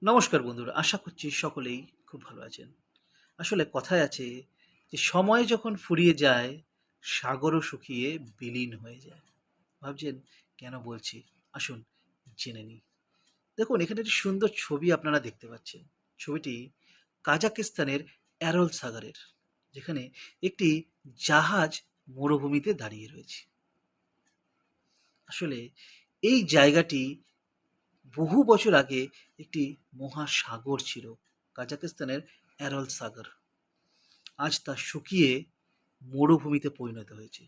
নমস্কার বন্ধুরা, আশা করছি সকলেই খুব ভালো আছেন। আসলে কথায় আছে যে সময় যখন ফুরিয়ে যায়, সাগরও শুকিয়ে বিলীন হয়ে যায়। ভাবছেন কেন বলছি? আসুন জেনে নিই। দেখুন, এখানে একটি সুন্দর ছবি আপনারা দেখতে পাচ্ছেন। ছবিটি কাজাকিস্তানের অ্যারল সাগরের, যেখানে একটি জাহাজ মরুভূমিতে দাঁড়িয়ে রয়েছে। আসলে এই জায়গাটি বহু বছর আগে একটি মহাসাগর ছিল, কাজাকিস্তানের অ্যারল সাগর। আজ তা শুকিয়ে মরুভূমিতে পরিণত হয়েছে।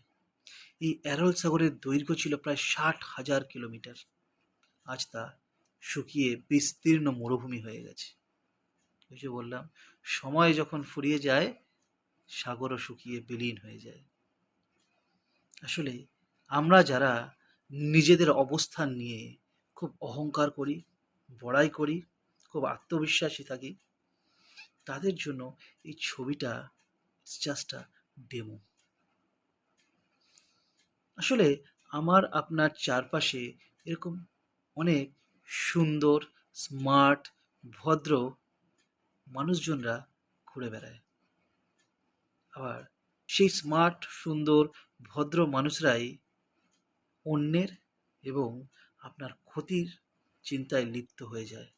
এই অ্যারল সাগরের দৈর্ঘ্য ছিল প্রায় 60,000 কিলোমিটার। আজ তা শুকিয়ে বিস্তীর্ণ মরুভূমি হয়ে গেছে। ওই যে বললাম, সময় যখন ফুরিয়ে যায়, সাগরও শুকিয়ে বিলীন হয়ে যায়। আসলে আমরা যারা নিজেদের অবস্থান নিয়ে খুব অহংকার করি, বড়াই করি, খুব আত্মবিশ্বাসী থাকি, তাদের জন্য এই ছবিটা জাস্ট আ ডেমো। আসলে আমার আপনার চারপাশে এরকম অনেক সুন্দর, স্মার্ট, ভদ্র মানুষজনরা ঘুরে বেড়ায়। আবার সেই স্মার্ট, সুন্দর, ভদ্র মানুষরাই অন্যের এবং আপনার ক্ষতির চিন্তায় লিপ্ত হয়ে যায়।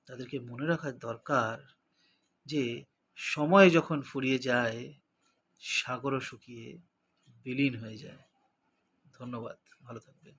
তাদেরকে মনে রাখা দরকার যে সময় যখন ফুরিয়ে যায়, সাগরও শুকিয়ে বিলীন হয়ে যায়। ধন্যবাদ। ভালো থাকবেন।